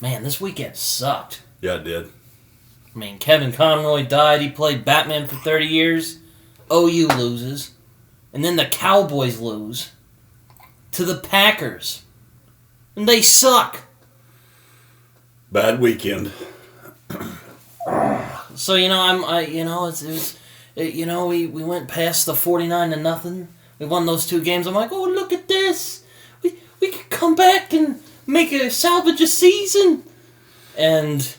Man, this weekend sucked. Yeah, it did. I mean, Kevin Conroy died. He played Batman for 30 years. OU loses. And then the Cowboys lose to the Packers. And they suck. Bad weekend. So, we went past the 49-0. We won those two games. I'm like, oh, look at this. We could come back and salvage a season. And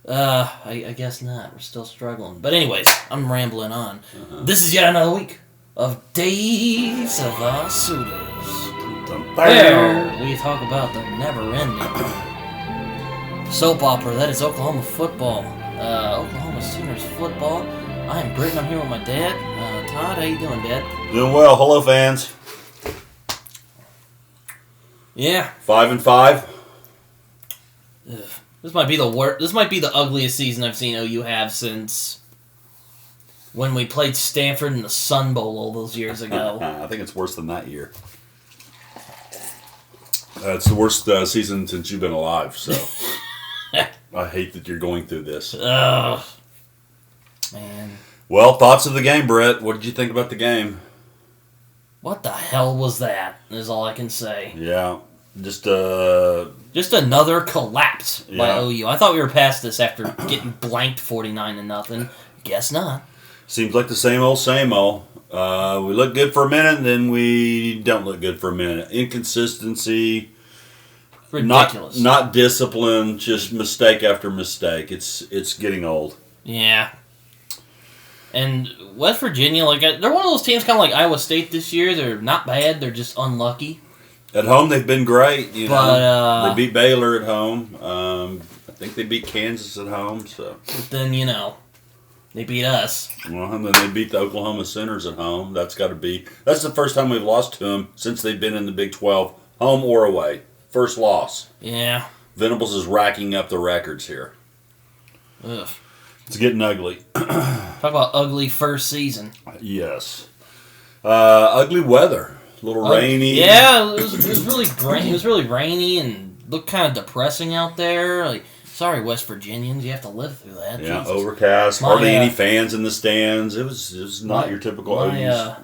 I guess not. We're still struggling. But anyways, I'm rambling on. Uh-huh. This is yet another week of Days of Our Suitors. Where we talk about the never-ending soap opera that is Oklahoma football. Oklahoma Sooners football. I am Britton. I'm here with my dad. Todd, how you doing, Dad? Doing well. Hello, fans. Yeah. 5-5. This might be the worst. This might be the ugliest season I've seen OU have since when we played Stanford in the Sun Bowl all those years ago. I think it's worse than that year. It's the worst season since you've been alive, so I hate that you're going through this. Ugh. Man. Well, thoughts of the game, Brett. What did you think about the game? What the hell was that, is all I can say. Yeah. Just another collapse by OU. I thought we were past this after getting blanked 49-0. Guess not. Seems like the same old, same old. We look good for a minute, and then we don't look good for a minute. Inconsistency. Ridiculous. Not discipline, just mistake after mistake. It's getting old. Yeah. And West Virginia, they're one of those teams kind of like Iowa State this year. They're not bad. They're just unlucky. At home, they've been great. But they beat Baylor at home. I think they beat Kansas at home. So. But then, they beat us. Well, and then they beat the Oklahoma Sooners at home. That's the first time we've lost to them since they've been in the Big 12, home or away. First loss. Yeah. Venables is racking up the records here. Ugh. It's getting ugly. Talk about ugly first season. Yes. Ugly weather. A little rainy. Yeah, it was really it was really rainy and looked kind of depressing out there. Sorry, West Virginians, you have to live through that. Yeah, Jesus. Overcast. Hardly any fans in the stands. It was not your typical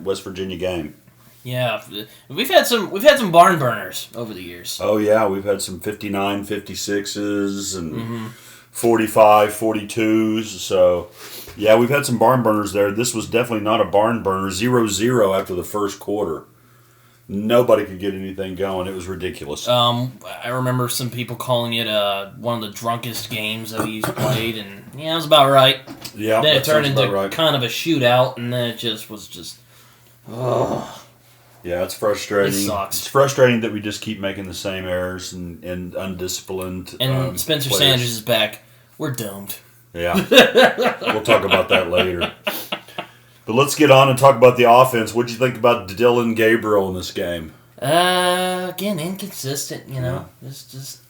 West Virginia game. Yeah, we've had some barn burners over the years. Oh yeah, we've had some 59, 56s and 45, 42s. So yeah, we've had some barn burners there. This was definitely not a barn burner. 0-0 after the first quarter. Nobody could get anything going. It was ridiculous. I remember some people calling it one of the drunkest games that we've played, and yeah, it was about right. Yeah, then it turned into kind of a shootout, and then it was just. Oh. Yeah, it's frustrating. It sucks. It's frustrating that we just keep making the same errors and undisciplined. And Spencer players. Sanders is back. We're doomed. Yeah, we'll talk about that later. But let's get on and talk about the offense. What did you think about Dylan Gabriel in this game? Again, inconsistent. Just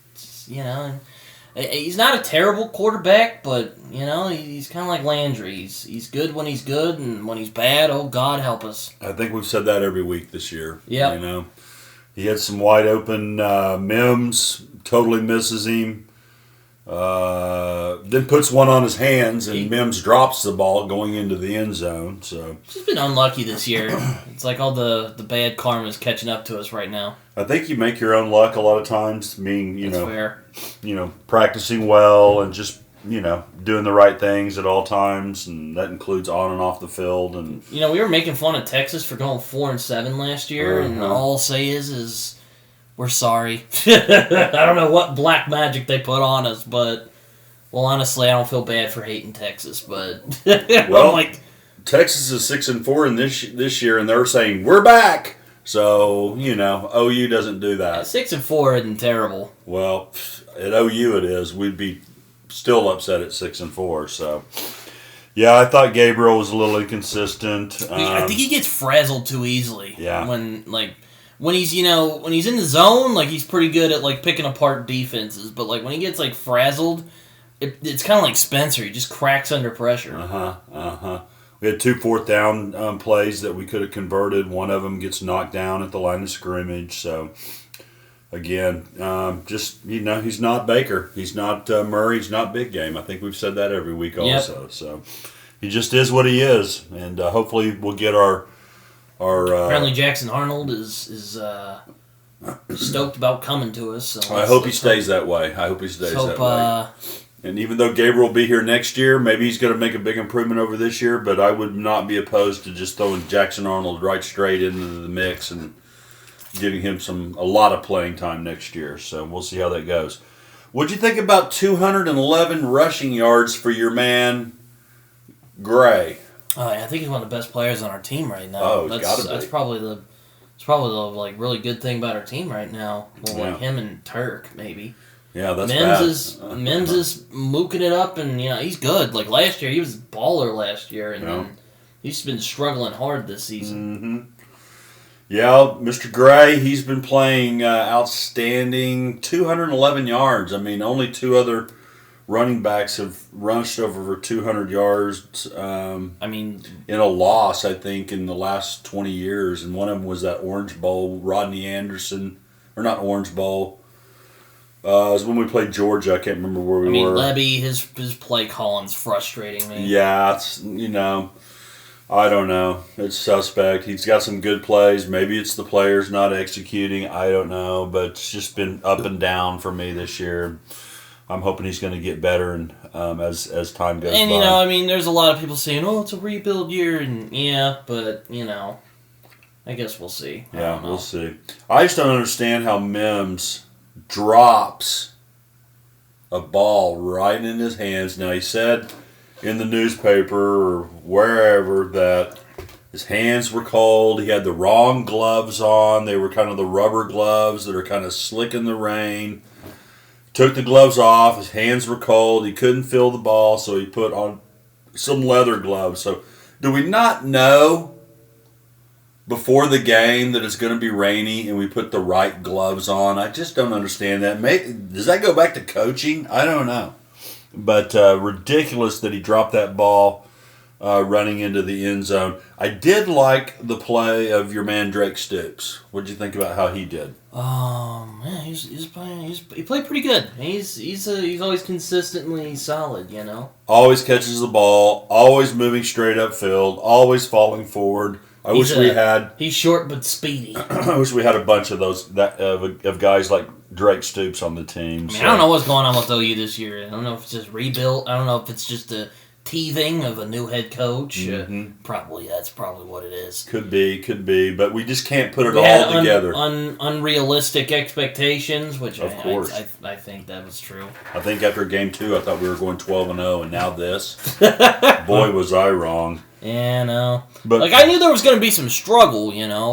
he's not a terrible quarterback, but he's kind of like Landry. He's good when he's good, and when he's bad, oh God help us. I think we've said that every week this year. Yeah. He had some wide open Mims, totally misses him. Then puts one on his hands, and Mims drops the ball going into the end zone. So he's been unlucky this year. It's like all the bad karma is catching up to us right now. I think you make your own luck a lot of times. That's fair. Practicing well and just doing the right things at all times, and that includes on and off the field. And we were making fun of Texas for going 4-7 last year, and all I'll say is we're sorry. I don't know what black magic they put on us, but honestly, I don't feel bad for hating Texas. But Texas is 6-4 in this year, and they're saying we're back. So OU doesn't do that. 6-4 isn't terrible. Well, at OU it is. We'd be still upset at 6-4. So yeah, I thought Gabriel was a little inconsistent. I think he gets frazzled too easily. Yeah. When he's in the zone, he's pretty good at picking apart defenses, but when he gets frazzled, it's kind of like Spencer. He just cracks under pressure. We had 2 fourth down plays that we could have converted. One of them gets knocked down at the line of scrimmage. So again, he's not Baker. He's not Murray. He's not big game. I think we've said that every week also. Yep. So he just is what he is, and hopefully we'll get our. Apparently Jackson Arnold is stoked about coming to us. So I hope he stays that way. And even though Gabriel will be here next year, maybe he's going to make a big improvement over this year, but I would not be opposed to just throwing Jackson Arnold right straight into the mix and giving him a lot of playing time next year. So we'll see how that goes. What'd you think about 211 rushing yards for your man, Gray? I think he's one of the best players on our team right now. Oh, it's got to be. That's probably the really good thing about our team right now. Well, like him and Turk maybe. Yeah, that's Mims is mooking it up, and he's good. Like last year, he was a baller last year, and then he's been struggling hard this season. Mm-hmm. Yeah, Mr. Gray, he's been playing outstanding. 211 yards. I mean, only two other running backs have rushed over 200 yards. In a loss, I think, in the last 20 years, and one of them was that Orange Bowl. Rodney Anderson, or not Orange Bowl. It was when we played Georgia. I can't remember where we were. Levy, his play calling's frustrating me. Yeah, it's, I don't know. It's suspect. He's got some good plays. Maybe it's the players not executing. I don't know. But it's just been up and down for me this year. I'm hoping he's going to get better and as time goes by. And, there's a lot of people saying, it's a rebuild year. And, but, I guess we'll see. Yeah, we'll see. I just don't understand how Mims drops a ball right in his hands. Now, he said in the newspaper or wherever that his hands were cold. He had the wrong gloves on. They were kind of the rubber gloves that are kind of slick in the rain. Took the gloves off. His hands were cold. He couldn't feel the ball, so he put on some leather gloves. So do we not know before the game that it's going to be rainy and we put the right gloves on? I just don't understand that. Does that go back to coaching? I don't know. But ridiculous that he dropped that ball running into the end zone. I did like the play of your man Drake Stoops. What did you think about how he did? He played pretty good. He's always consistently solid, Always catches the ball, always moving straight upfield, always falling forward. He's short but speedy. I wish we had a bunch of those of guys like Drake Stoops on the team. I don't know what's going on with OU this year. I don't know if it's just rebuilt. I don't know if it's just a teething of a new head coach. Mm-hmm. That's probably what it is. Could be, but we just can't put it all together. Unrealistic expectations, which of course I think that was true. I think after game 2, I thought we were going 12-0, and now this. Boy, was I wrong. Yeah, no. But I knew there was going to be some struggle,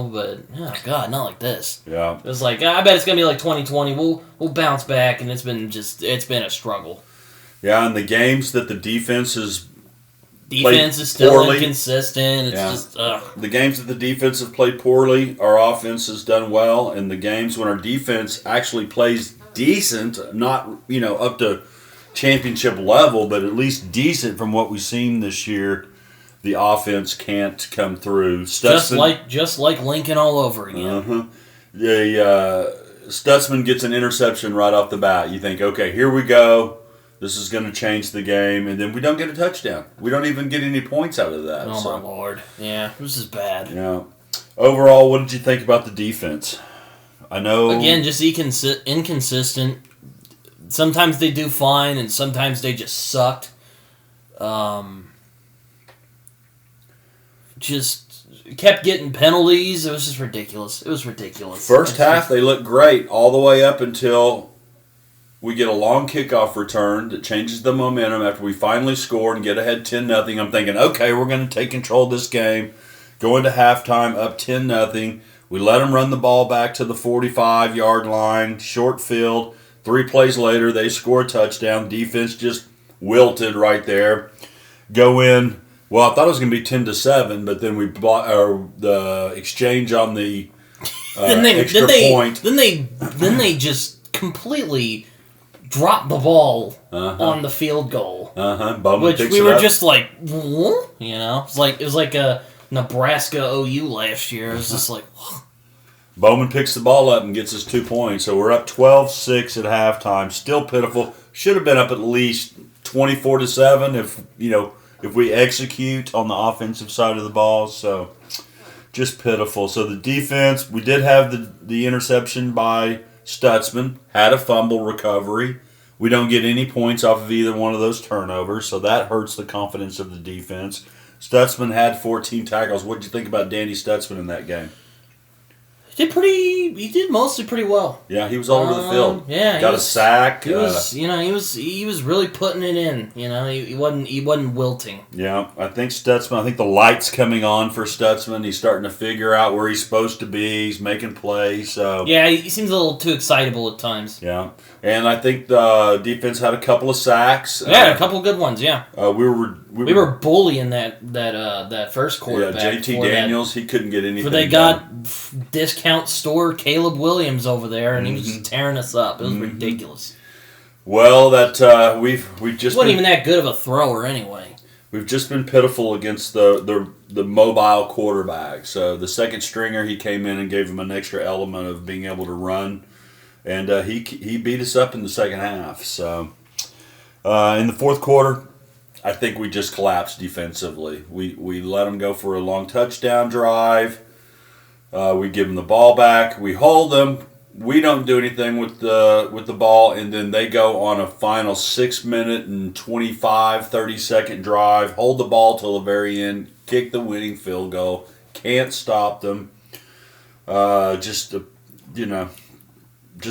but oh god, not like this. Yeah. It was like I bet it's going to be like 2020. We'll bounce back, and it's been a struggle. Yeah, and the games that the defense is still poorly, inconsistent. It's just the games that the defense have played poorly, our offense has done well, and the games when our defense actually plays decent, not up to championship level, but at least decent from what we've seen this year. The offense can't come through. Stutzman, just like Lincoln all over again. Stutzman gets an interception right off the bat. You think, okay, here we go. This is going to change the game, and then we don't get a touchdown. We don't even get any points out of that. Oh, my Lord. Yeah, this is bad. Yeah. Overall, what did you think about the defense? I know... Again, just inconsistent. Sometimes they do fine, and sometimes they just sucked. Just kept getting penalties. It was just ridiculous. It was ridiculous. First half, they looked great all the way up until we get a long kickoff return that changes the momentum after we finally score and get ahead 10-0. I'm thinking, okay, we're going to take control of this game. Go into halftime up 10-0. We let them run the ball back to the 45-yard line, short field. 3 plays later, they score a touchdown. Defense just wilted right there. Go in. Well, I thought it was going to be 10-7, but then we the exchange on the extra point. Then they just completely dropped the ball on the field goal, which we were just like, it was like a Nebraska OU last year. It was just like, Bowman picks the ball up and gets us 2 points. So we're up 12-6 at halftime. Still pitiful. Should have been up at least 24-7 if we execute on the offensive side of the ball. So just pitiful. So the defense, we did have the interception by Stutzman, had a fumble recovery. We don't get any points off of either one of those turnovers, so that hurts the confidence of the defense. Stutzman had 14 tackles. What did you think about Danny Stutzman in that game? He did mostly pretty well. Yeah, he was all over the field. Yeah, got a sack. He was really putting it in. He wasn't wilting. Yeah, I think the light's coming on for Stutzman. He's starting to figure out where he's supposed to be. He's making plays. So yeah, he seems a little too excitable at times. Yeah, and I think the defense had a couple of sacks. Yeah, a couple of good ones. Yeah, we were bullying that first quarterback. Yeah, JT Daniels, he couldn't get anything. But they got discount store Caleb Williams over there, and he was just tearing us up. It was ridiculous. Well, that we've just wasn't even that good of a thrower anyway. We've just been pitiful against the mobile quarterback. So the second stringer, he came in and gave him an extra element of being able to run, and he beat us up in the second half. So in the fourth quarter, I think we just collapsed defensively. We let them go for a long touchdown drive. We give them the ball back. We hold them. We don't do anything with the ball, and then they go on a final 6-minute and 30-second drive. Hold the ball till the very end. Kick the winning field goal. Can't stop them. Just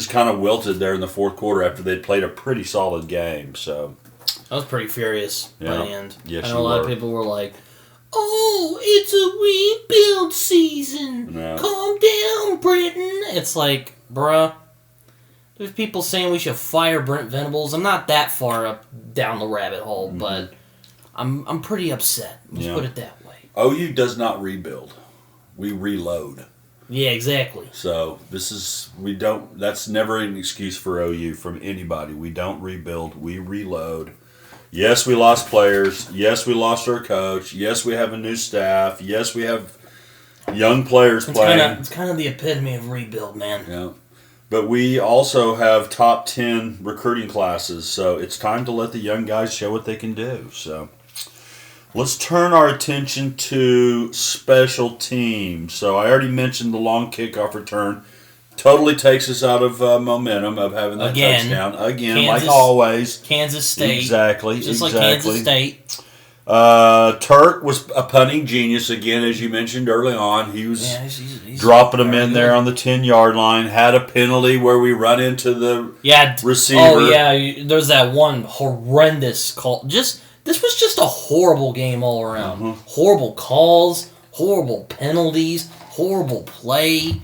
kind of wilted there in the fourth quarter after they'd played a pretty solid game. So I was pretty furious by the end. Yes, I know a lot of people were like, "Oh, it's a rebuild season. No. Calm down, Britton." It's like, bruh, there's people saying we should fire Brent Venables. I'm not that far up down the rabbit hole, but I'm pretty upset. Let's put it that way. OU does not rebuild. We reload. Yeah, exactly. So that's never an excuse for OU from anybody. We don't rebuild, we reload. Yes, we lost players. Yes, we lost our coach. Yes, we have a new staff. Yes, we have young players playing. It's kind of the epitome of rebuild, man. Yeah. But we also have top 10 recruiting classes, so it's time to let the young guys show what they can do. So let's turn our attention to special teams. So I already mentioned the long kickoff return. Totally takes us out of momentum of having that touchdown. Again, like always. Kansas State. Exactly. Like Kansas State. Turk was a punting genius again, as you mentioned early on. He was he's dropping them in there on the 10-yard line. Had a penalty where we run into the receiver. Oh, yeah. There's that one horrendous call. This was just a horrible game all around. Horrible calls, horrible penalties, horrible play.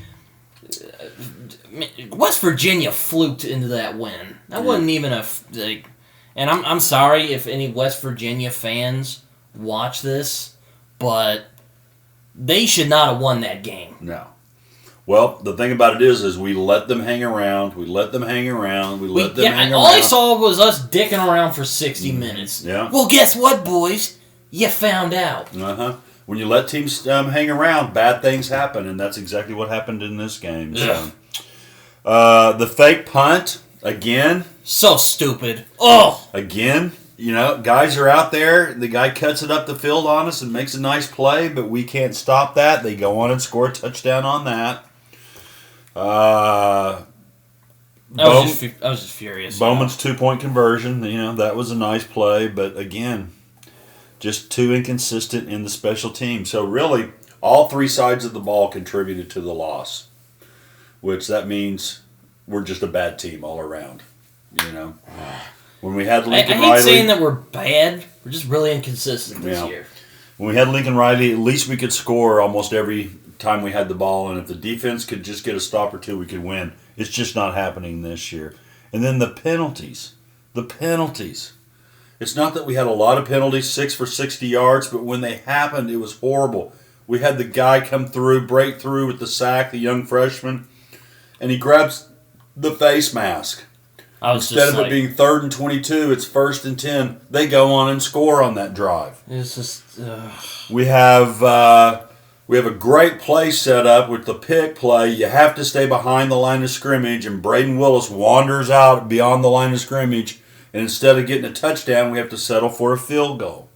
West Virginia fluked into that win. That wasn't even and I'm sorry if any West Virginia fans watch this, but they should not have won that game. No. Well, the thing about it is we let them hang around. We let them hang around. All I saw was us dicking around for 60 minutes. Yeah. Well, guess what, boys? You found out. When you let teams hang around, bad things happen, and that's exactly what happened in this game. Yeah. So, the fake punt, again. So stupid. Oh! Again, guys are out there. The guy cuts it up the field on us and makes a nice play, but we can't stop that. They go on and score a touchdown on that. I was just furious. Bowman's 2-point conversion, that was a nice play, but again, just too inconsistent in the special team. So really, all three sides of the ball contributed to the loss, which that means we're just a bad team all around. When we had Lincoln Riley, I hate saying that we're bad. We're just really inconsistent this year. When we had Lincoln Riley, at least we could score almost every time we had the ball, and if the defense could just get a stop or two, we could win. It's just not happening this year. And then the penalties. It's not that we had a lot of penalties, 6 for 60 yards, but when they happened, it was horrible. We had the guy come through, break through with the sack, the young freshman, and he grabs the face mask. Instead of it being 3rd and 22, it's 1st and 10. They go on and score on that drive. It's just... We have We have a great play set up with the pick play. You have to stay behind the line of scrimmage, and Braden Willis wanders out beyond the line of scrimmage, and instead of getting a touchdown, we have to settle for a field goal.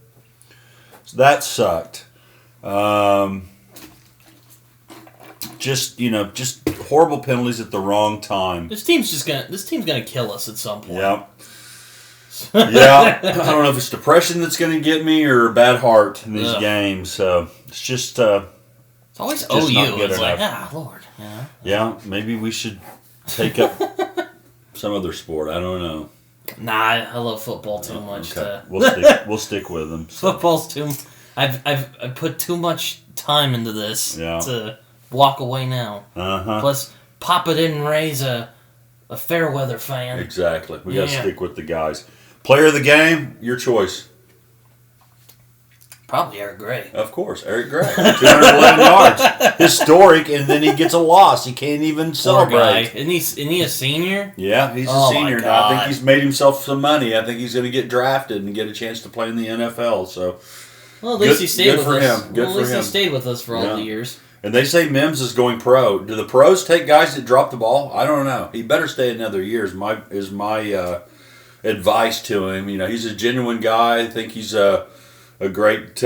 So that sucked. Just horrible penalties at the wrong time. This team's gonna kill us at some point. Yeah. Yeah. I don't know if it's depression that's going to get me or a bad heart in these games. So it's just. It's always OU. It's like, Lord. Yeah. Yeah. Maybe we should take up some other sport. I don't know. Nah, I love football too much. Okay. To... We'll stick with them. So. Football's too. I've put too much time into this to walk away now. Plus, Papa didn't raise a fair-weather fan. Exactly. We got to stick with the guys. Player of the game, your choice. Probably Eric Gray. Of course, Eric Gray. 211 yards. Historic, and then he gets a loss. He can't even celebrate. Poor guy. Isn't he a senior? Yeah, he's a senior now. I think he's made himself some money. I think he's going to get drafted and get a chance to play in the NFL. So, well, at least he stayed with us. Good for him. He stayed with us for all the years. And they say Mims is going pro. Do the pros take guys that drop the ball? I don't know. He better stay another year. Is my advice to him. He's a genuine guy. I think he's a great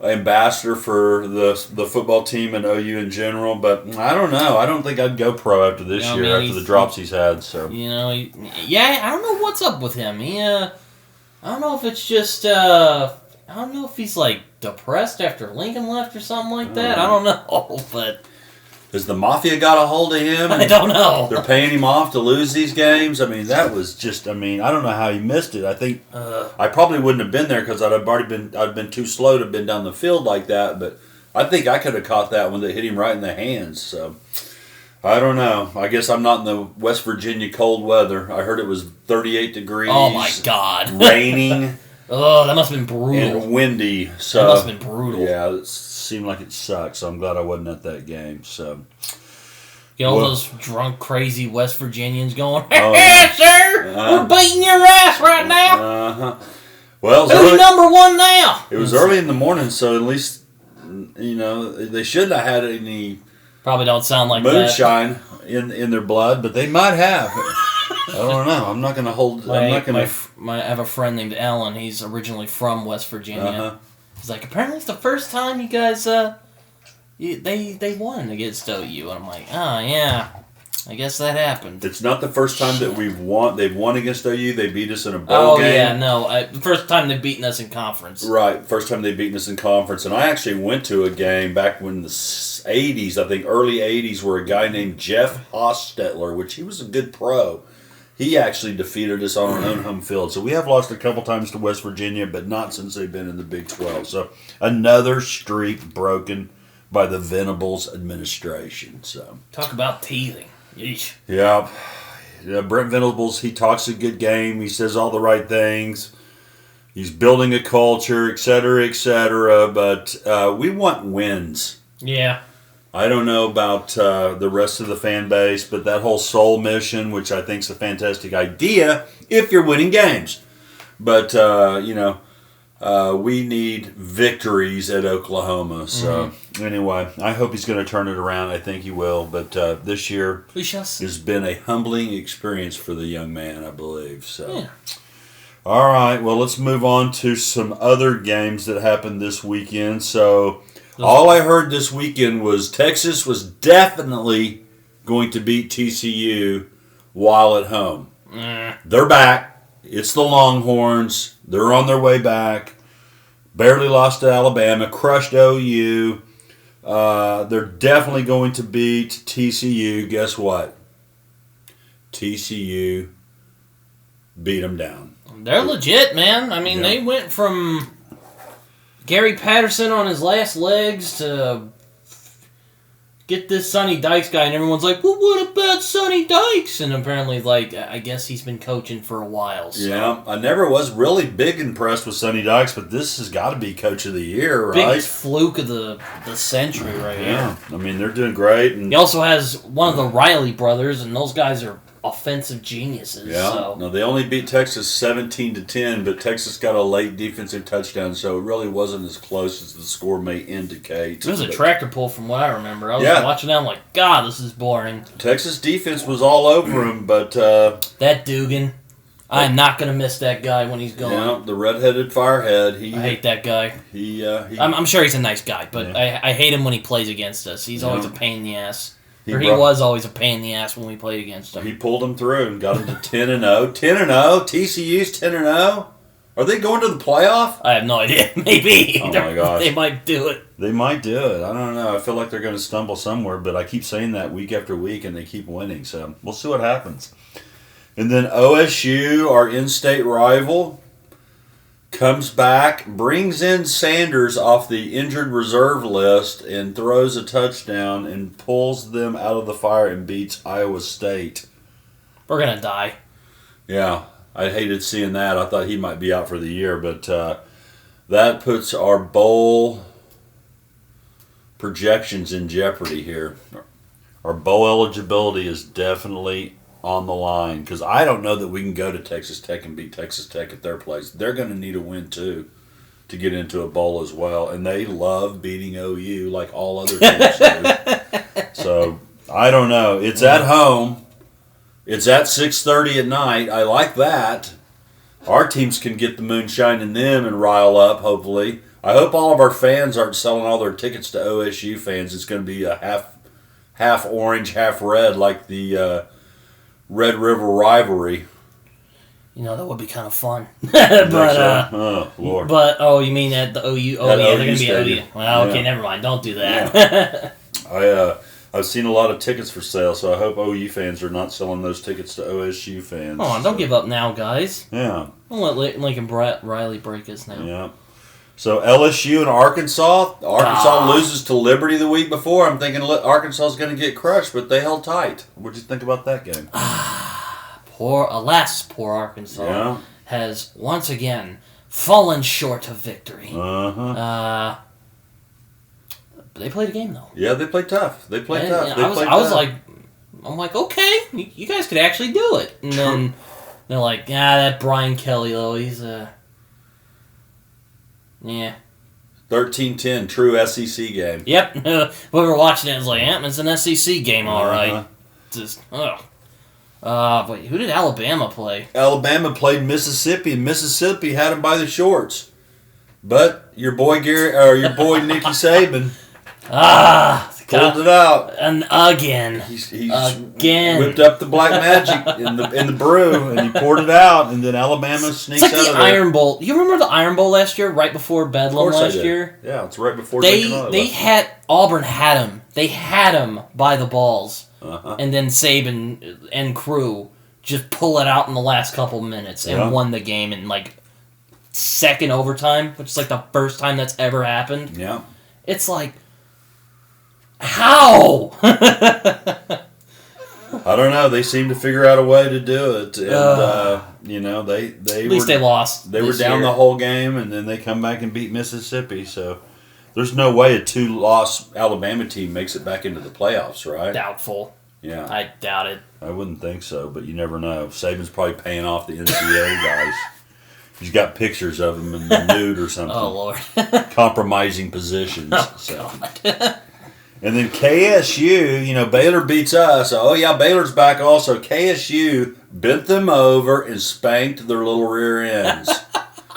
ambassador for the football team and OU in general. But I don't know. I don't think I'd go pro after this year after the drops he's had. So I don't know what's up with him. I don't know if it's just I don't know if he's like depressed after Lincoln left or something like that. I don't know, but has the Mafia got a hold of him? I don't know. They're paying him off to lose these games. I mean, that was just. I mean, I don't know how he missed it. I think I probably wouldn't have been there because I'd been too slow to have been down the field like that. But I think I could have caught that one that hit him right in the hands. So I don't know. I guess I'm not in the West Virginia cold weather. I heard it was 38 degrees. Oh my God! Raining. Oh, that must have been brutal. And windy. So that must have been brutal. Yeah, it seemed like it sucked. So I'm glad I wasn't at that game. So. Those drunk, crazy West Virginians going, sir, we're beating your ass right now. Well, who's number one now? It was early in the morning, so at least, they shouldn't have had any. Probably don't sound like moonshine in their blood, but they might have. I don't know. I'm not going to hold. I have a friend named Alan. He's originally from West Virginia. He's like, apparently it's the first time you guys they won against OU, and I'm like, oh yeah, I guess that happened. It's not the first time that we've won. They've won against OU. They beat us in a bowl game. Oh yeah, no, the first time they've beaten us in conference. Right, first time they've beaten us in conference, and I actually went to a game back when the '80s, I think early '80s, where a guy named Jeff Hostetler, which he was a good pro. He actually defeated us on our own home field. So we have lost a couple times to West Virginia, but not since they've been in the Big 12. So another streak broken by the Venables administration. So talk about teething. Yeesh. Yeah. Brent Venables, he talks a good game. He says all the right things. He's building a culture, et cetera, but we want wins. Yeah. I don't know about the rest of the fan base, but that whole soul mission, which I think is a fantastic idea if you're winning games. But, we need victories at Oklahoma. So, anyway, I hope he's going to turn it around. I think he will. But this year has been a humbling experience for the young man, I believe. So, yeah. All right, well, let's move on to some other games that happened this weekend. So, all I heard this weekend was Texas was definitely going to beat TCU while at home. They're back. It's the Longhorns. They're on their way back. Barely lost to Alabama. Crushed OU. They're definitely going to beat TCU. Guess what? TCU beat them down. They're legit, man. I mean, They went from Gary Patterson on his last legs to get this Sonny Dykes guy, and everyone's like, well, what about Sonny Dykes? And apparently, I guess he's been coaching for a while. So. Yeah, I never was really big impressed with Sonny Dykes, but this has got to be Coach of the Year, right? Biggest fluke of the century right here. I mean, they're doing great. And he also has one of the Riley brothers, and those guys are offensive geniuses. Yeah. So. No, they only beat Texas 17-10, but Texas got a late defensive touchdown, so it really wasn't as close as the score may indicate. It was a tractor pull from what I remember. I was watching that, I'm like, God, this is boring. Texas defense was all over him, but... that Dugan, I am not going to miss that guy when he's gone. Yeah, the red-headed firehead. I hate that guy. I'm sure he's a nice guy, but I hate him when he plays against us. He's always a pain in the ass. He was always a pain in the ass when we played against him. He pulled him through and got him to 10-0. 10-0. TCU's 10-0. Are they going to the playoff? I have no idea. Maybe. Oh my gosh. They might do it. They might do it. I don't know. I feel like they're going to stumble somewhere, but I keep saying that week after week, and they keep winning. So we'll see what happens. And then OSU, our in-state rival, comes back, brings in Sanders off the injured reserve list, and throws a touchdown and pulls them out of the fire and beats Iowa State. We're going to die. Yeah, I hated seeing that. I thought he might be out for the year, but that puts our bowl projections in jeopardy here. Our bowl eligibility is definitely on the line, because I don't know that we can go to Texas Tech and beat Texas Tech at their place. They're going to need a win too to get into a bowl as well, and they love beating OU like all other teams do. So I don't know. It's at home. It's at 6:30 at night. I like that. Our teams can get the moonshine in them and rile up. Hopefully, I hope all of our fans aren't selling all their tickets to OSU fans. It's going to be a half orange, half red, like the Red River rivalry. You know, that would be kind of fun. But Lord. But you mean at the OU? Oh, yeah, they're going to be at OU. Well, okay, never mind. Don't do that. Yeah. I've seen a lot of tickets for sale, so I hope OU fans are not selling those tickets to OSU fans. Oh, don't give up now, guys. Yeah. Don't let Lincoln Riley break us now. Yeah. So LSU and Arkansas. Arkansas loses to Liberty the week before. I'm thinking Arkansas is going to get crushed, but they held tight. What'd you think about that game? Poor Arkansas has once again fallen short of victory. They played a game though. Yeah, they played tough. They played tough. I'm like, okay, you guys could actually do it. And then they're like, that Brian Kelly though, he's yeah. 13-10, true SEC game. Yep. We were watching it. It was like, it's an SEC game, all right. Just, wait, who did Alabama play? Alabama played Mississippi, and Mississippi had them by the shorts. But your boy Nicky Saban pulled it out. And again. He's whipped up the black magic in the brew, and he poured it out, and then Alabama sneaks out of there. It's like the Iron Bowl. You remember the Iron Bowl last year, right before Bedlam last year? Yeah, it's right before they had Auburn had him. They had him by the balls, and then Saban and crew just pull it out in the last couple minutes and won the game in like second overtime, which is like the first time that's ever happened. Yeah, it's like. How? I don't know. They seem to figure out a way to do it, and they at least they lost. They were down the whole game, and then they come back and beat Mississippi. So there's no way a 2-loss Alabama team makes it back into the playoffs, right? Doubtful. Yeah, I doubt it. I wouldn't think so, but you never know. Saban's probably paying off the NCAA guys. He's got pictures of them in the nude or something. Oh Lord, compromising positions. God. And then KSU, Baylor beats us. Oh, yeah, Baylor's back also. KSU bent them over and spanked their little rear ends.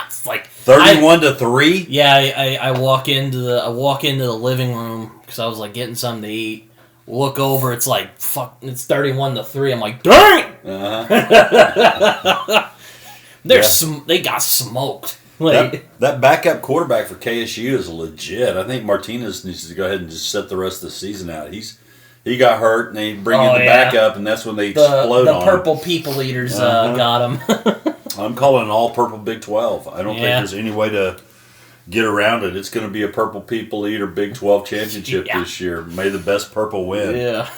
It's like 31-3. Yeah, I walk into the living room because I was like getting something to eat. Look over, it's like fuck. It's 31-3. I'm like, dang! They got smoked. That backup quarterback for KSU is legit. I think Martinez needs to go ahead and just set the rest of the season out. He got hurt, and they bring in the backup, and that's when they explode on him. The purple people eaters got him. I'm calling an all-purple Big 12. I don't think there's any way to get around it. It's going to be a purple people eater Big 12 championship this year. May the best purple win. Yeah.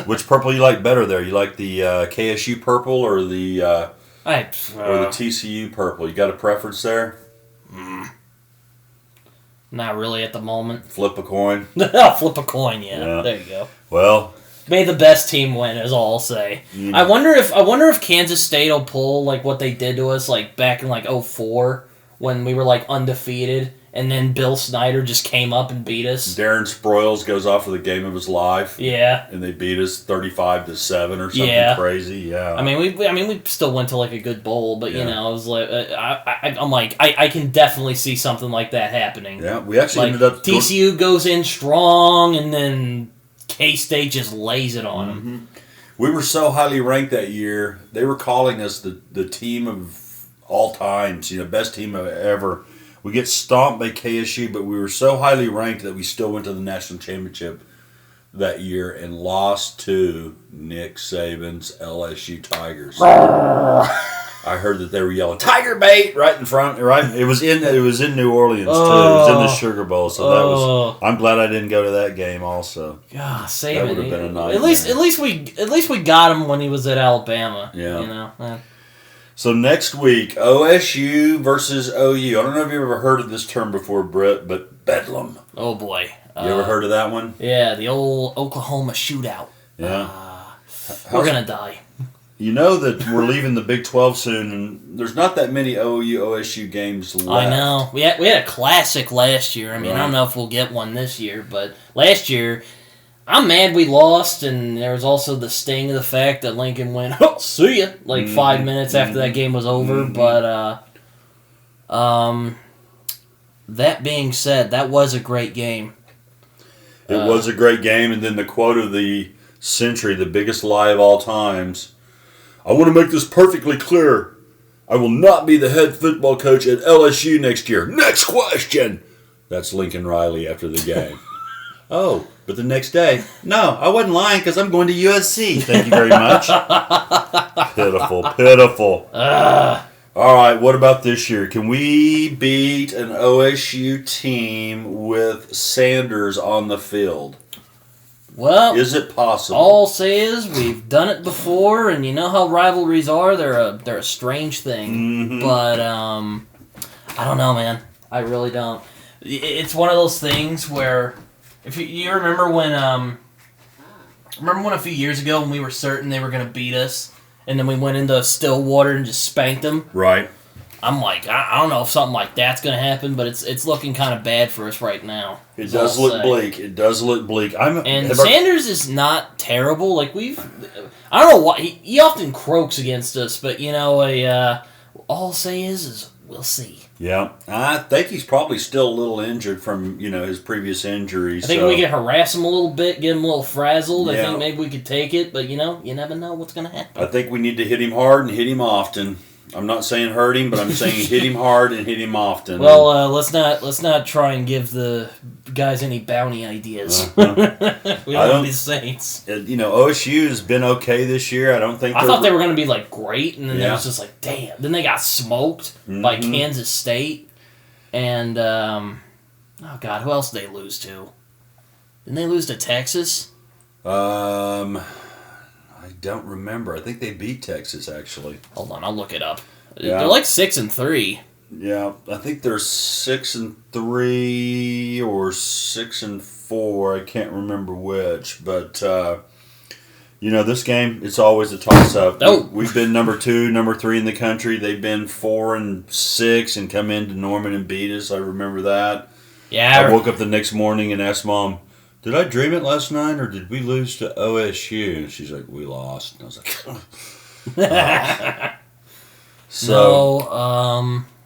Which purple you like better there? You like the KSU purple or the... or the TCU purple? You got a preference there? Not really at the moment. Flip a coin? I'll flip a coin, yeah. There you go. Well, May the best team win, is all I'll say. I wonder if Kansas State will pull like what they did to us like back in like 2004 when we were like undefeated, and then Bill Snyder just came up and beat us. Darren Sproles goes off for the game of his life. Yeah. And they beat us 35-7 or something crazy. Yeah. I mean, we still went to like a good bowl, but you know, it was like I can definitely see something like that happening. Yeah, we actually like, ended up TCU goes in strong, and then K-State just lays it on them. We were so highly ranked that year. They were calling us the team of all times, best team ever. We get stomped by KSU, but we were so highly ranked that we still went to the national championship that year and lost to Nick Saban's LSU Tigers. I heard that they were yelling "Tiger bait" right in front. Right, it was in New Orleans too. It was in the Sugar Bowl, so that was. I'm glad I didn't go to that game. Also, God, Saban, that would have been a nightmare. At least we got him when he was at Alabama. Yeah. So next week, OSU versus OU. I don't know if you've ever heard of this term before, Britt, but Bedlam. Oh boy, you ever heard of that one? Yeah, the old Oklahoma shootout. Yeah, we're gonna die. You know that we're leaving the Big 12 soon, and there's not that many OU-OSU games left. I know. We had a classic last year. I mean, I don't know if we'll get one this year, but last year, I'm mad we lost, and there was also the sting of the fact that Lincoln went, "Oh, see ya," like 5 minutes after that game was over. But that being said, that was a great game. It was a great game, and then the quote of the century, the biggest lie of all times. I want to make this perfectly clear. I will not be the head football coach at LSU next year. Next question. That's Lincoln Riley after the game. Oh, but the next day, no, I wasn't lying because I'm going to USC. Thank you very much. Pitiful. All right, what about this year? Can we beat an OSU team with Sanders on the field? Well, is it possible? All I'll say is we've done it before, and you know how rivalries are. They're a strange thing. But I don't know, man. I really don't. It's one of those things where if you remember when a few years ago when we were certain they were going to beat us, and then we went into Stillwater and just spanked them. Right. I'm like, I don't know if something like that's going to happen, but it's looking kind of bad for us right now. It does look bleak. It does look bleak. Sanders is not terrible. Like I don't know why he often croaks against us, but all I'll say is we'll see. Yeah, I think he's probably still a little injured from his previous injuries. I think we can harass him a little bit, get him a little frazzled. I think maybe we could take it, but you never know what's going to happen. I think we need to hit him hard and hit him often. I'm not saying hurt him, but I'm saying hit him hard and hit him often. Well, let's not try and give the guys any bounty ideas. We don't want to be Saints. OSU has been okay this year. I thought they were going to be like great, and then it was just like, damn. Then they got smoked by Kansas State, and oh god, who else did they lose to? Didn't they lose to Texas? I don't remember. I think they beat Texas, actually. Hold on, I'll look it up. Yeah. They're like 6-3. Yeah, I think they're 6-3 or 6-4. I can't remember which, but this game, it's always a toss-up. Oh. We've been number 2, number 3 in the country. They've been 4-6 and come into Norman and beat us. I remember that. Yeah. I woke up the next morning and asked Mom, did I dream it last night, or did we lose to OSU? And she's like, we lost. And I was like,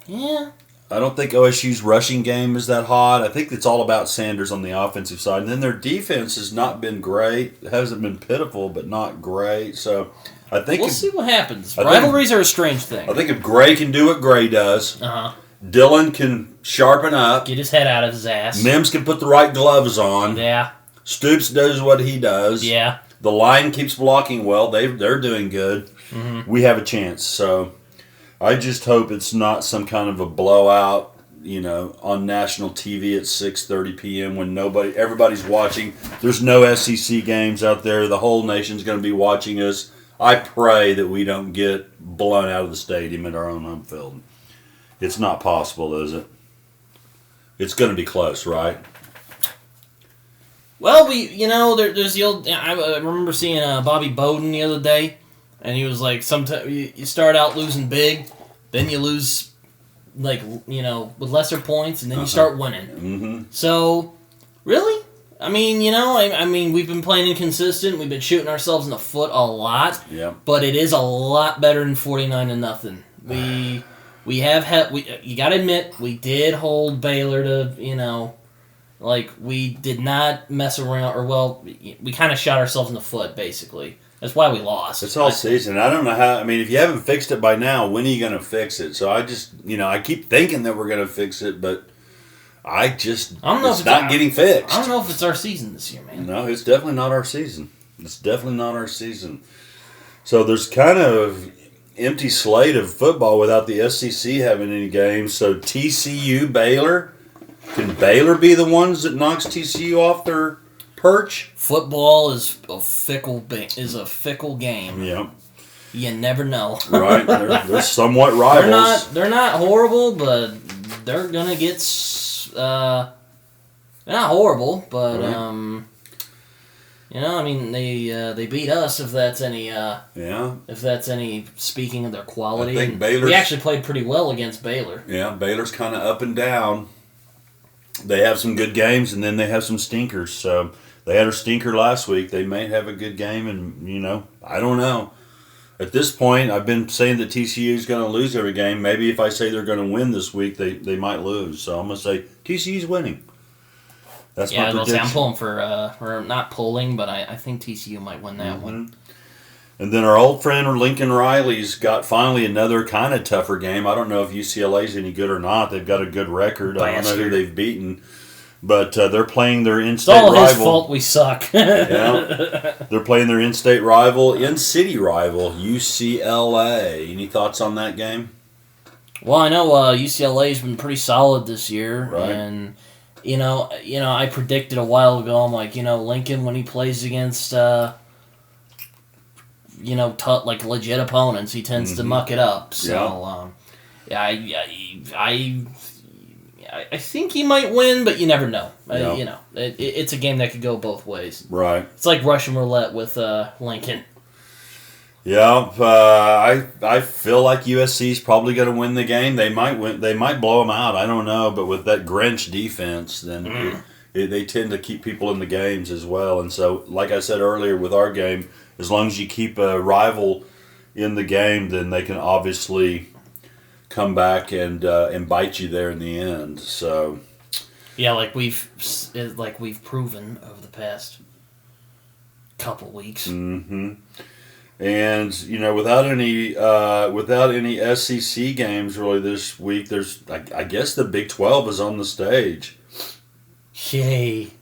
yeah. I don't think OSU's rushing game is that hot. I think it's all about Sanders on the offensive side. And then their defense has not been great. It hasn't been pitiful, but not great. So I think we'll see what happens. Rivalries are a strange thing. I think if Gray can do what Gray does, Dylan can sharpen up. Get his head out of his ass. Mims can put the right gloves on. Yeah. Stoops does what he does. Yeah. The line keeps blocking well. They're doing good. We have a chance. So I just hope it's not some kind of a blowout, on national TV at 6:30 p.m. when everybody's watching. There's no SEC games out there. The whole nation's going to be watching us. I pray that we don't get blown out of the stadium at our own home field. It's not possible, is it? It's going to be close, right? Well, there's the old. I remember seeing Bobby Bowden the other day, and he was like, sometimes you start out losing big, then you lose, with lesser points, and then you start winning. Mm-hmm. So, really? I mean, we've been playing inconsistent. We've been shooting ourselves in the foot a lot. Yeah. But it is a lot better than 49-0. We have you got to admit, we did hold Baylor to, we did not mess around, we kind of shot ourselves in the foot, basically. That's why we lost. It's all season. I don't know how. I mean, if you haven't fixed it by now, when are you going to fix it? So I just, I keep thinking that we're going to fix it, but I don't know. It's not getting fixed. I don't know if it's our season this year, man. No, it's definitely not our season. So there's kind of empty slate of football without the SEC having any games. So TCU, Baylor. Can Baylor be the ones that knocks TCU off their perch? Football is a fickle game. Yeah. You never know. Right. They're somewhat rivals. They're not horrible, but they're gonna get. They're not horrible, but right. they beat us. If that's any. Yeah. If that's any speaking of their quality. I think Baylor. We actually played pretty well against Baylor. Yeah, Baylor's kind of up and down. They have some good games, and then they have some stinkers. So they had a stinker last week. They may have a good game, and, I don't know. At this point, I've been saying that TCU is going to lose every game. Maybe if I say they're going to win this week, they might lose. So I'm going to say TCU's winning. That's my prediction. I'm pulling for not pulling, but I think TCU might win that one. And then our old friend Lincoln Riley's got finally another kind of tougher game. I don't know if UCLA's any good or not. They've got a good record. I don't know who they've beaten. But they're playing their in-state rival. It's all his fault we suck. Yeah. They're playing their in-state rival, in-city rival, UCLA. Any thoughts on that game? Well, I know UCLA's been pretty solid this year. Right. And, I predicted a while ago, I'm like, Lincoln, when he plays against... legit opponents, he tends to muck it up. So, I think he might win, but you never know. Yeah. It's a game that could go both ways. Right. It's like Russian roulette with Lincoln. Yeah, I feel like USC's probably going to win the game. They might win. They might blow them out. I don't know, but with that Grinch defense, then they tend to keep people in the games as well. And so, like I said earlier, with our game, as long as you keep a rival in the game, then they can obviously come back and bite you there in the end. So, yeah, like we've proven over the past couple weeks. Mm-hmm. And without any SEC games really this week, there's I guess the Big 12 is on the stage. Yay.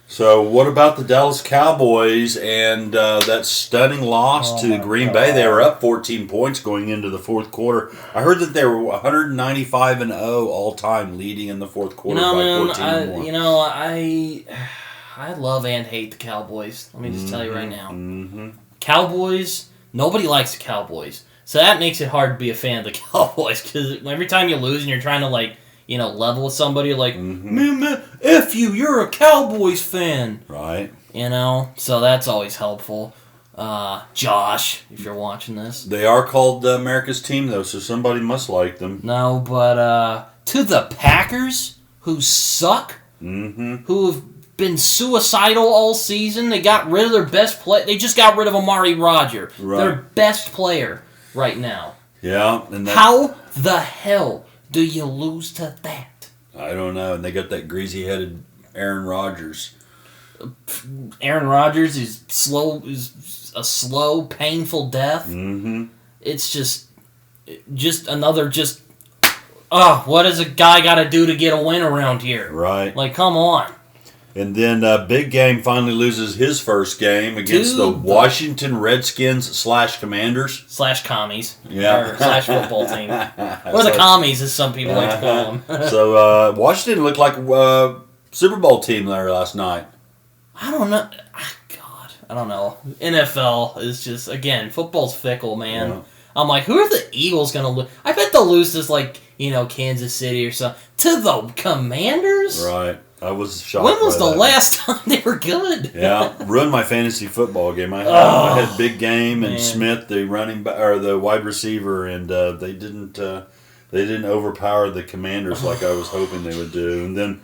So what about the Dallas Cowboys and that stunning loss to Green Bay? They were up 14 points going into the fourth quarter. I heard that they were 195-0 all time, leading in the fourth quarter by 14 more. I love and hate the Cowboys. Let me just tell you right now. Mm-hmm. Cowboys, nobody likes the Cowboys. So that makes it hard to be a fan of the Cowboys because every time you lose and you're trying to level with somebody, man, F you're a Cowboys fan. Right. So that's always helpful. Josh, if you're watching this. They are called America's team, though, so somebody must like them. No, but to the Packers, who suck, who have been suicidal all season, they got rid of their best player. They just got rid of Amari Rodgers, their best player right now. Yeah. How the hell do you lose to that? I don't know. And they got that greasy-headed Aaron Rodgers. Aaron Rodgers is a slow, painful death. Mm-hmm. It's just another what does a guy got to do to get a win around here? Right. Come on. And then Big Game finally loses his first game against the Washington Redskins / Commanders. / commies. Yeah. Or / football team. Or the commies, as some people like to call them. So Washington looked like a Super Bowl team there last night. I don't know. God, I don't know. NFL is just, again, football's fickle, man. Yeah. I'm like, who are the Eagles going to lose? I bet they'll lose this, Kansas City or something. To the Commanders? Right. I was shocked. When was by the that. last time they were good? Yeah, ruined my fantasy football game. I had Big Game and Smith, the running back or the wide receiver, and they didn't overpower the Commanders like I was hoping they would do. And then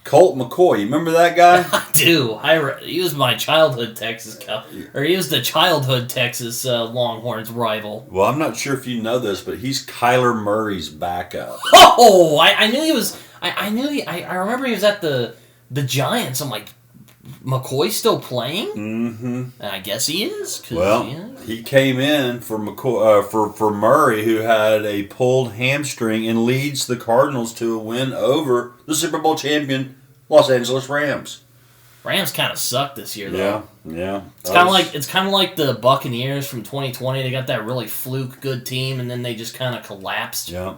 Colt McCoy, you remember that guy? I do. He was my childhood Texas he was the childhood Texas Longhorns rival. Well, I'm not sure if you know this, but he's Kyler Murray's backup. Oh, I knew he was. I remember he was at the Giants. I'm like, McCoy's still playing? Mm-hmm. And I guess he is. Well, he came in for McCoy, for Murray, who had a pulled hamstring, and leads the Cardinals to a win over the Super Bowl champion Los Angeles Rams. Rams kind of suck this year, though. Yeah. It's kind of like the Buccaneers from 2020. They got that really fluke good team, and then they just kind of collapsed. Yeah.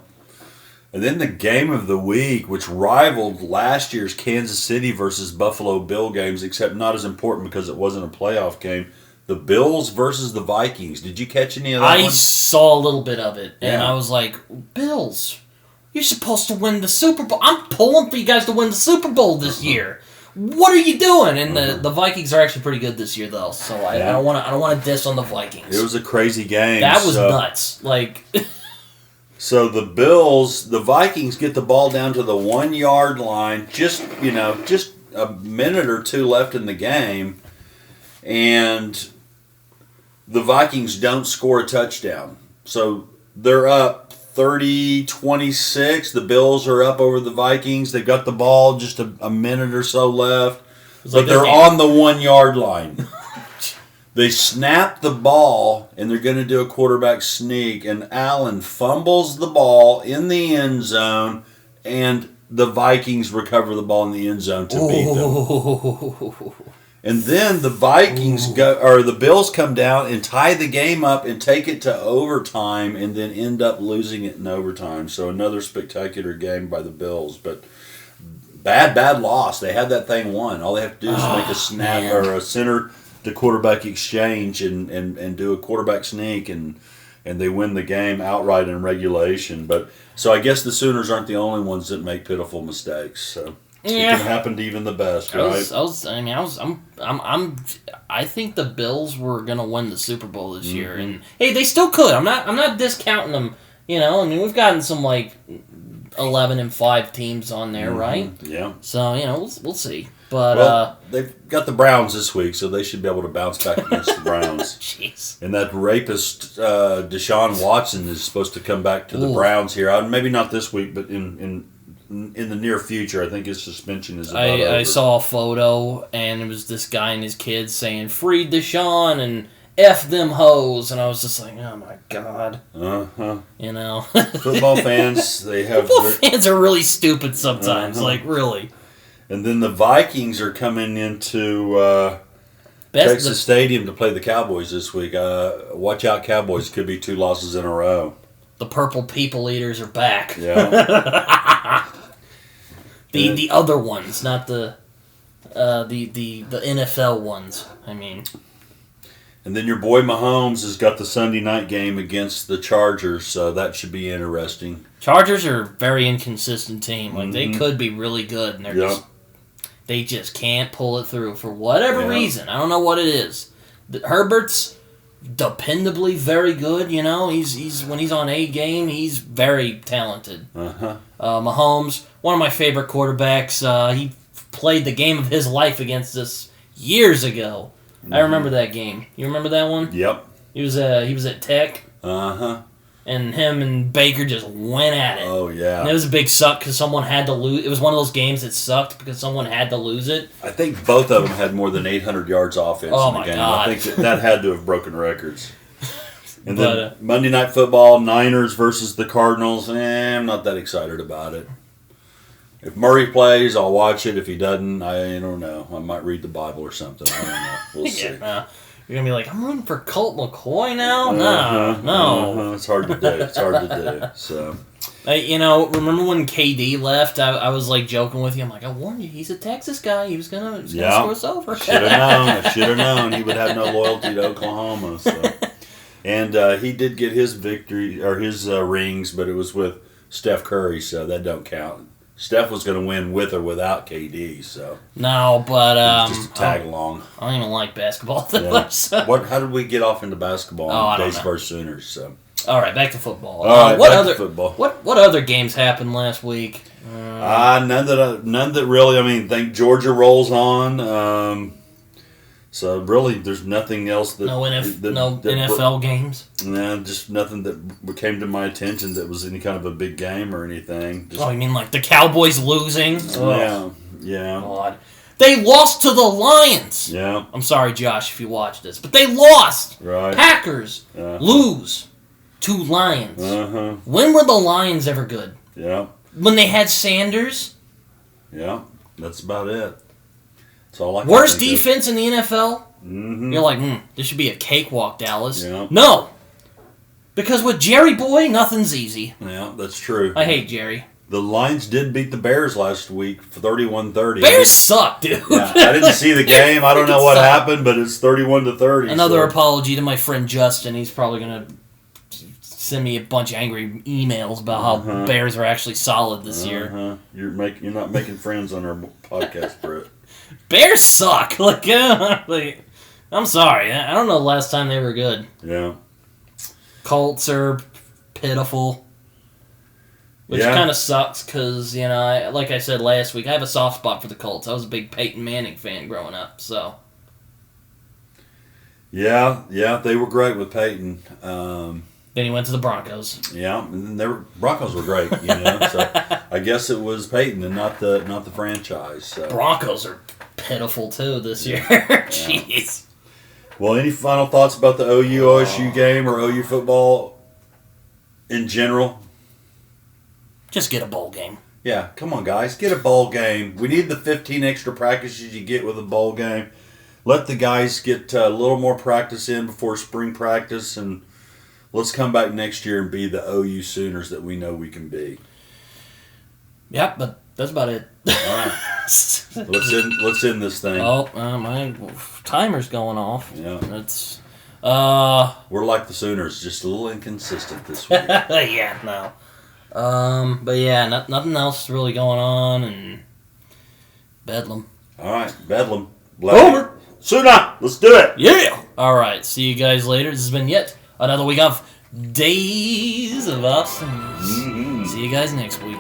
And then the game of the week, which rivaled last year's Kansas City versus Buffalo Bill games, except not as important because it wasn't a playoff game. The Bills versus the Vikings. Did you catch any of that I one? saw a little bit of it, and Yeah. I was like, Bills, you're supposed to win the Super Bowl. I'm pulling for you guys to win the Super Bowl this year. What are you doing? And the Vikings are actually pretty good this year, though. So I don't want to diss on the Vikings. It was a crazy game. That was nuts. Like. So the Vikings get the ball down to the 1 yard line, just a minute or two left in the game, and the Vikings don't score a touchdown. So they're up 30-26. The Bills are up over the Vikings. They've got the ball, just a minute or so left, but they're on the 1 yard line. They snap the ball, and they're going to do a quarterback sneak, and Allen fumbles the ball in the end zone, and the Vikings recover the ball in the end zone to beat them. And then the Bills come down and tie the game up and take it to overtime, and then end up losing it in overtime. So another spectacular game by the Bills, but bad loss. They had that thing won. All they have to do is make a snap or a center to quarterback exchange and do a quarterback sneak, and they win the game outright in regulation. But so I guess the Sooners aren't the only ones that make pitiful mistakes. So it can happen to even the best, right? I think the Bills were gonna win the Super Bowl this year, and hey, they still could. I'm not discounting them. I mean, we've gotten some like 11-5 teams on there, right? Yeah. So we'll see. But they've got the Browns this week, so they should be able to bounce back against the Browns. Jeez. And that rapist Deshaun Watson is supposed to come back to the Browns here. Maybe not this week, but in the near future. I think his suspension is about over. I saw a photo, and it was this guy and his kids saying, "Free Deshaun," and F them hoes, and I was just like, oh my god. Football fans, fans are really stupid sometimes, like really. And then the Vikings are coming into Texas Stadium to play the Cowboys this week. Watch out, Cowboys. Could be 2 losses in a row. The purple people eaters are back. Yeah. the other ones, not the NFL ones. I mean. And then your boy Mahomes has got the Sunday night game against the Chargers, so that should be interesting. Chargers are a very inconsistent team. Like they could be really good, and they just can't pull it through for whatever reason. I don't know what it is. Herbert's dependably very good. He's when he's on a game, he's very talented. Mahomes, one of my favorite quarterbacks. He played the game of his life against us years ago. I remember that game. You remember that one? Yep. He was at Tech. And him and Baker just went at it. Oh, yeah. And it was a big suck because someone had to lose. It was one of those games that sucked because someone had to lose it. I think both of them had more than 800 yards offense in the game. God. I think that had to have broken records. And then Monday Night Football, Niners versus the Cardinals. I'm not that excited about it. If Murray plays, I'll watch it. If he doesn't, I don't know. I might read the Bible or something. I don't know. We'll see. You're going to be like, I'm rooting for Colt McCoy now? No. It's hard to do. So, remember when KD left? I was like joking with you. I'm like, I warned you. He's a Texas guy. He was gonna screw us over. Should have known. He would have no loyalty to Oklahoma. So. And he did get his victory or his rings, but it was with Steph Curry, so that don't count. Steph was going to win with or without KD, so. No, but just a tag along. I don't even like basketball that Yeah. much. So. How did we get off into basketball I on don't Days know. vs. Sooners? So. All right, back to football. All right, what back other to football. What other games happened last week? None that really. I mean, think Georgia rolls on. So really, there's nothing else that No NFL games. Nah, just nothing that came to my attention that was any kind of a big game or anything. Just, You mean like the Cowboys losing? Yeah. God. They lost to the Lions. Yeah. I'm sorry, Josh, if you watch this, but they lost. Right. Packers lose to Lions. Uh-huh. When were the Lions ever good? Yeah. When they had Sanders? Yeah. That's about it. That's all I can Worst think of. defense in the NFL? Mm-hmm. You're like, this should be a cakewalk, Dallas. Yeah. No. Because with Jerry Boy, nothing's easy. Yeah, that's true. I hate Jerry. The Lions did beat the Bears last week for 31-30. Bears suck, dude. Yeah, I didn't see the game. I don't know what happened, but it's 31-30. Another apology to my friend Justin. He's probably going to send me a bunch of angry emails about how Bears are actually solid this year. You're not making friends on our podcast, Brett. Bears suck. I'm sorry. I don't know the last time they were good. Yeah. Colts are pitiful. Which kind of sucks because, like I said last week, I have a soft spot for the Colts. I was a big Peyton Manning fan growing up, so. Yeah, they were great with Peyton. Then he went to the Broncos. Yeah, and Broncos were great, So I guess it was Peyton and not the franchise. So. Broncos are pitiful too this year. Jeez. Well, any final thoughts about the OU-OSU game or OU football in general? Just get a bowl game. Yeah, come on, guys. Get a bowl game. We need the 15 extra practices you get with a bowl game. Let the guys get a little more practice in before spring practice, and let's come back next year and be the OU Sooners that we know we can be. Yep, but that's about it. All right. Let's end this thing. Oh, my timer's going off. Yeah. It's We're like the Sooners, just a little inconsistent this week. yeah, no. But yeah, nothing else really going on, and Bedlam. All right, Bedlam. Over. Sooner. Let's do it. Yeah. All right. See you guys later. This has been yet another week of Days of Awesomeness. See you guys next week.